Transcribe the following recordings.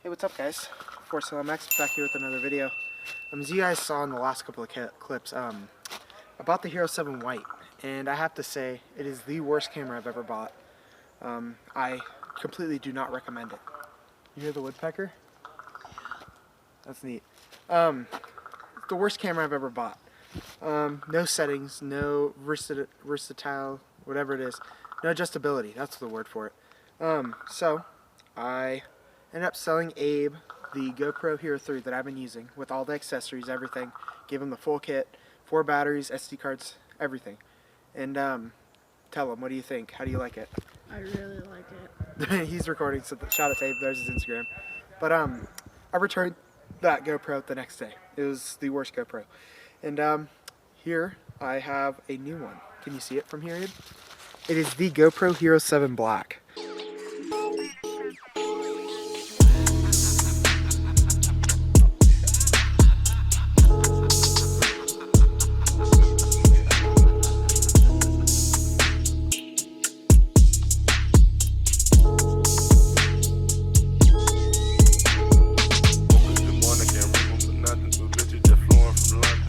Hey, what's up guys? Force LMX back here with another video. As you guys saw in the last couple of clips, about the Hero 7 White, and I have to say, it is the worst camera I've ever bought. I completely do not recommend it. You hear the woodpecker? That's neat. It's the worst camera I've ever bought. No settings, no versatile, whatever it is, no adjustability, that's the word for it. So, I ended up selling Abe the GoPro Hero 3 that I've been using with all the accessories, everything. Gave him the full kit, 4 batteries, SD cards, everything. And tell him, what do you think? How do you like it? I really like it. He's recording, so shout out to Abe, there's his Instagram. But I returned that GoPro the next day. It was the worst GoPro. And here I have a new one. Can you see it from here, Abe? It is the GoPro Hero 7 Black.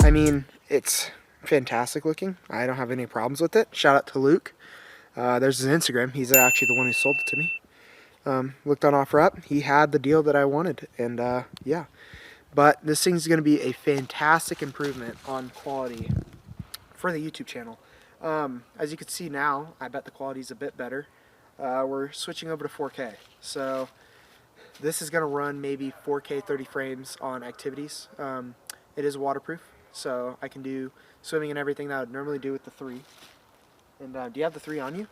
I mean, it's fantastic looking. I don't have any problems with it. Shout out to Luke. There's his Instagram. He's actually the one who sold it to me. Looked on OfferUp. He had the deal that I wanted, and yeah. But this thing's going to be a fantastic improvement on quality for the YouTube channel. As you can see now, I bet the quality's a bit better. We're switching over to 4K. So this is going to run maybe 4K 30 frames on activities. It is waterproof, so I can do swimming and everything that I would normally do with the 3. And do you have the 3 on you?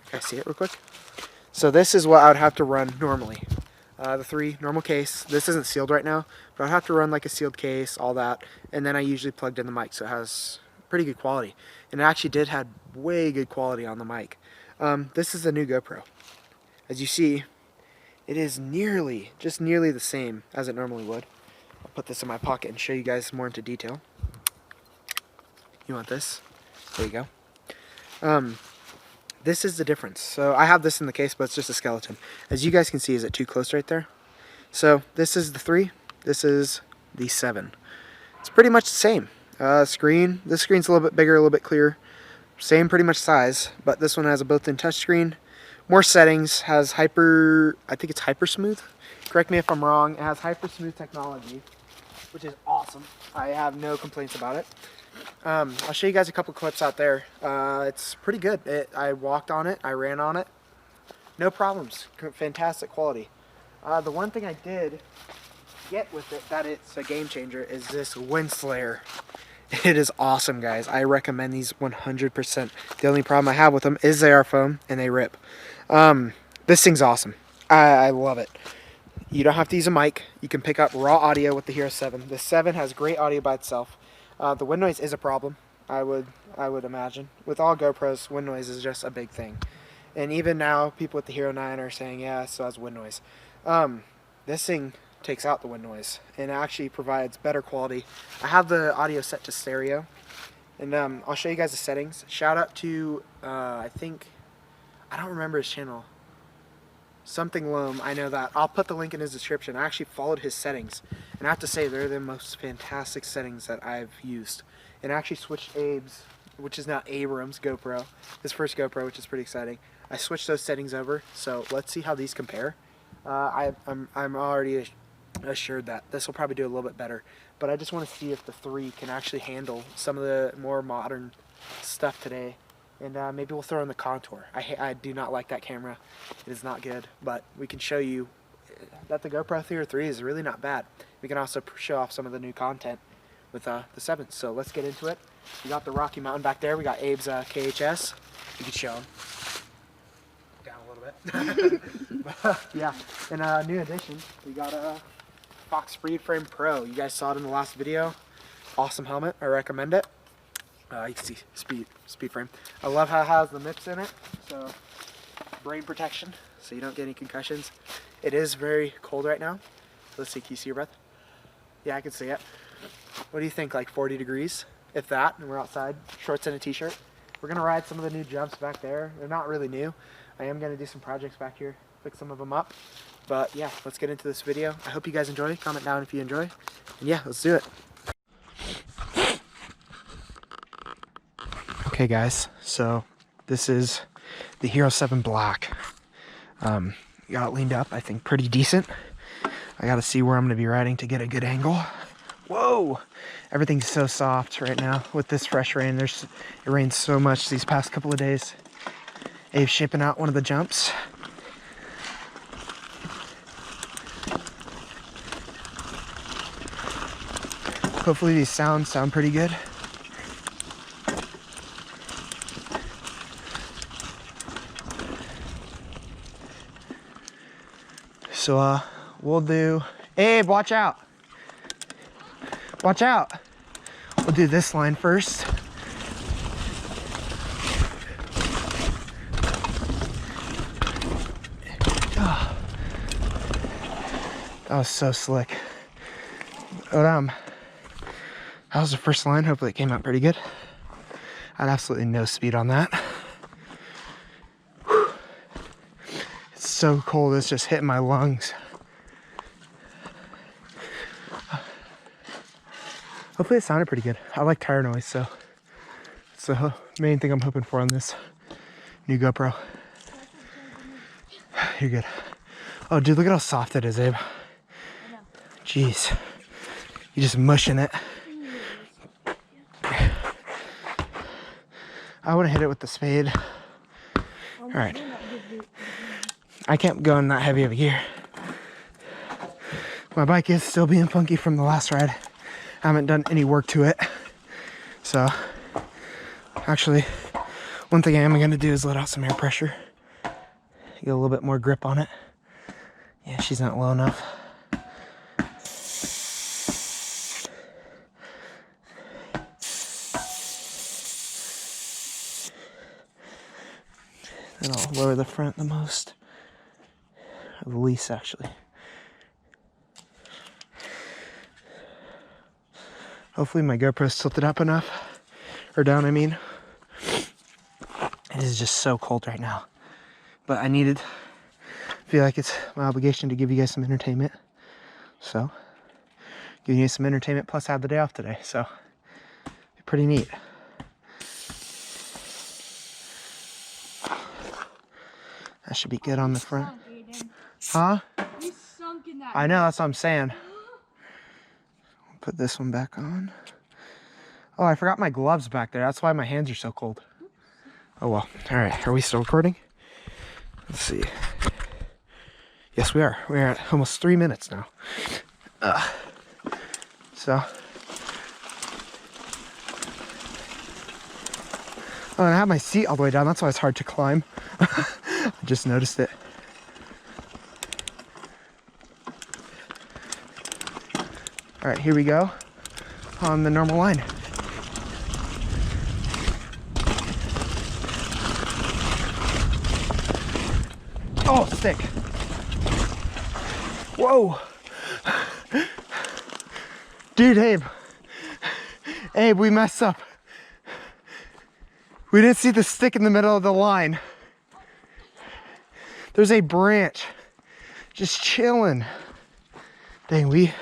Can I see it real quick? So this is what I would have to run normally. The 3, normal case. This isn't sealed right now, but I'd have to run like a sealed case, all that. And then I usually plugged in the mic, so it has pretty good quality. And it actually did have way good quality on the mic. This is the new GoPro. As you see, it is just nearly the same as it normally would. I'll put this in my pocket and show you guys more into detail. You want this? There you go. This is the difference. So I have this in the case, but it's just a skeleton. As you guys can see, is it too close right there? So this is the 3. This is the 7. It's pretty much the same. This screen's a little bit bigger, a little bit clearer. Same pretty much size, but this one has a built-in touchscreen. More settings, I think it's hyper smooth. Correct me if I'm wrong. It has hyper smooth technology, which is awesome. I have no complaints about it. I'll show you guys a couple clips out there. It's pretty good. I walked on it, I ran on it. No problems. Fantastic quality. The one thing I did get with it that it's a game changer is this wind slayer. It is awesome, guys. I recommend these 100%. The only problem I have with them is they are foam and they rip. This thing's awesome. I love it. You don't have to use a mic. You can pick up raw audio with the Hero 7. The 7 has great audio by itself. The wind noise is a problem, I would imagine. With all GoPros, wind noise is just a big thing. And even now, people with the Hero 9 are saying, yeah, it still has wind noise. This thing takes out the wind noise and actually provides better quality. I have the audio set to stereo, and I'll show you guys the settings. Shout out to, I don't remember his channel. Something Loam, I know that. I'll put the link in his description. I actually followed his settings, and I have to say they're the most fantastic settings that I've used. And I actually switched Abe's, which is now Abram's GoPro, his first GoPro, which is pretty exciting. I switched those settings over, so let's see how these compare. I'm already assured that this will probably do a little bit better, but I just want to see if the 3 can actually handle some of the more modern stuff today. And maybe we'll throw in the contour. I do not like that camera. It is not good, but we can show you that the GoPro Hero 3 is really not bad. We can also show off some of the new content with the 7. So let's get into it. We got the Rocky Mountain back there. We got Abe's KHS. You can show him. Down a little bit. Yeah, and a new addition. We got a Fox Speed Frame Pro. You guys saw it in the last video. Awesome helmet. I recommend it. You can see speed frame. I love how it has the MIPS in it, so brain protection, so you don't get any concussions. It is very cold right now. Let's see, can you see your breath? Yeah, I can see it. What do you think, like 40 degrees, if that, and we're outside, shorts and a t-shirt. We're gonna ride some of the new jumps back there. They're not really new. I am gonna do some projects back here, fix some of them up. But yeah, let's get into this video. I hope you guys enjoy. Comment down if you enjoy. And yeah, let's do it. Okay guys, so this is the Hero 7 Black. Got it leaned up, I think pretty decent. I gotta see where I'm gonna be riding to get a good angle. Whoa! Everything's so soft right now with this fresh rain. It rained so much these past couple of days. Abe's shipping out one of the jumps. Hopefully these sounds sound pretty good. So we'll do, Abe, watch out. Watch out. We'll do this line first. Oh, that was so slick. But that was the first line. Hopefully it came out pretty good. I had absolutely no speed on that. Whew. It's so cold, it's just hitting my lungs. Hopefully it sounded pretty good. I like tire noise, so it's the main thing I'm hoping for on this new GoPro. You're good. Oh dude, look at how soft it is, Abe. Jeez. You're just mushing it. I would have hit it with the spade. All right. I can't go in that heavy of a gear. My bike is still being funky from the last ride. I haven't done any work to it. So, actually, one thing I am going to do is let out some air pressure. Get a little bit more grip on it. Yeah, she's not low enough. Then I'll lower the front the most. Or the least, actually. Hopefully my GoPro's tilted up enough. Or down, I mean. It is just so cold right now. But I feel like it's my obligation to give you guys some entertainment. So, giving you some entertainment, plus I had the day off today. So, pretty neat. That should be good on the front. Huh? You sunk in that. I know, that's what I'm saying. Put this one back on. Oh, I forgot my gloves back there. That's why my hands are so cold. Oh well. All right, are we still recording? Let's see. Yes, we are. We're at almost 3 minutes now. So. Oh, and I have my seat all the way down. That's why it's hard to climb. I just noticed it. All right, here we go on the normal line. Oh, stick. Whoa. Dude, Abe. Abe, we messed up. We didn't see the stick in the middle of the line. There's a branch just chilling. Dang, we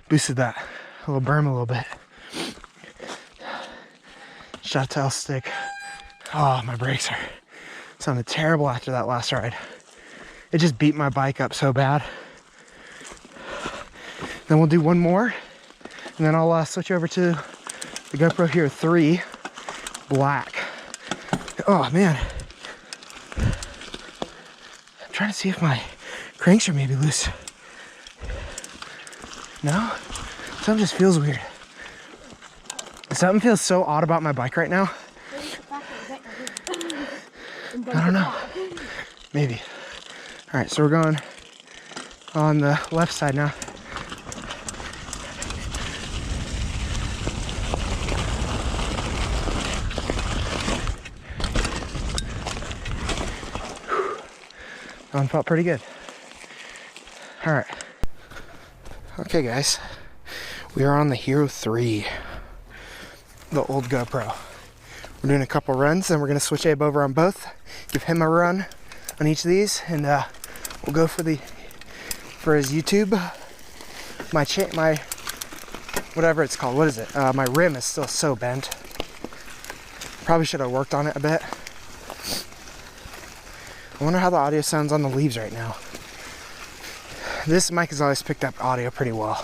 boosted that little berm a little bit. Shout out to L Stick. Oh, my brakes are sounded terrible after that last ride. It just beat my bike up so bad. Then we'll do one more, and then I'll switch over to the GoPro Hero 3 Black. Oh man. I'm trying to see if my cranks are maybe loose. No? Something just feels weird. Something feels so odd about my bike right now. I don't know. Maybe. All right, so we're going on the left side now. That one felt pretty good. All right. Okay, guys. We are on the Hero 3, the old GoPro. We're doing a couple runs, then we're gonna switch Abe over on both, give him a run on each of these, and we'll go for the for his YouTube. My whatever it's called, what is it? My rim is still so bent. Probably should have worked on it a bit. I wonder how the audio sounds on the leaves right now. This mic has always picked up audio pretty well,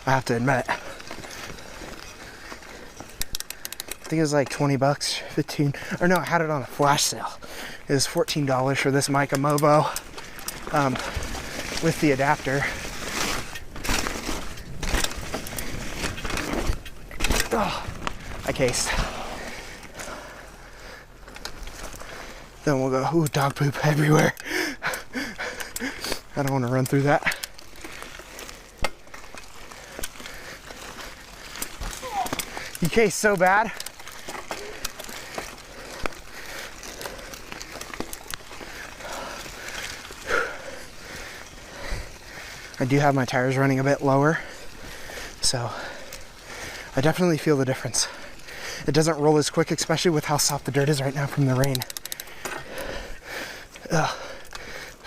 I have to admit. I think it was like 20 bucks, 15, or no, I had it on a flash sale. It was $14 for this mic, a Movo, with the adapter. Oh, I cased. Then we'll go, ooh, dog poop everywhere. I don't want to run through that. You cased so bad. I do have my tires running a bit lower, so I definitely feel the difference. It doesn't roll as quick, especially with how soft the dirt is right now from the rain.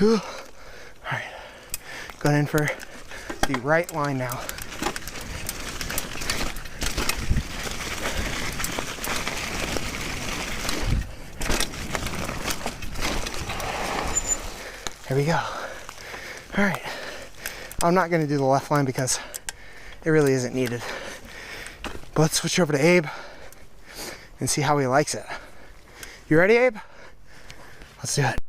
Alright, going in for the right line now. Here we go. Alright, I'm not going to do the left line because it really isn't needed. But let's switch over to Abe and see how he likes it. You ready, Abe? Let's do it.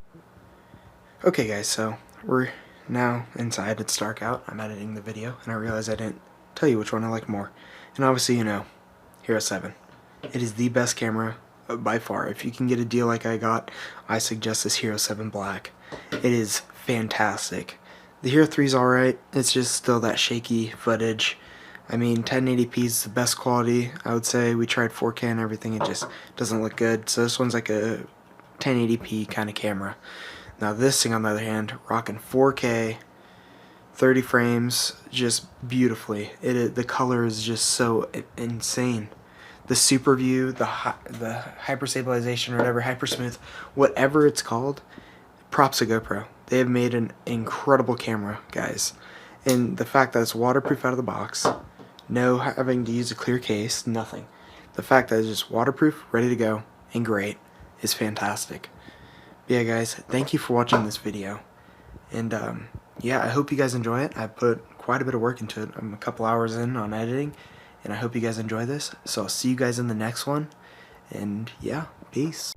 Okay guys, so we're now inside. It's dark out. I'm editing the video and I realized I didn't tell you which one I like more. And obviously, you know, Hero 7. It is the best camera by far. If you can get a deal like I got, I suggest this Hero 7 Black. It is fantastic. The Hero 3 is alright. It's just still that shaky footage. I mean, 1080p is the best quality, I would say. We tried 4K and everything. It just doesn't look good. So this one's like a 1080p kind of camera. Now this thing, on the other hand, rocking 4K, 30 frames, just beautifully. The color is just so insane. The super view, the hyper stabilization, or whatever, hyper smooth, whatever it's called, props to GoPro. They have made an incredible camera, guys. And the fact that it's waterproof out of the box, no having to use a clear case, nothing. The fact that it's just waterproof, ready to go, and great is fantastic. Yeah guys, thank you for watching this video, and yeah, I hope you guys enjoy it. I put quite a bit of work into it. I'm a couple hours in on editing, and I hope you guys enjoy this. So I'll see you guys in the next one, and yeah, peace.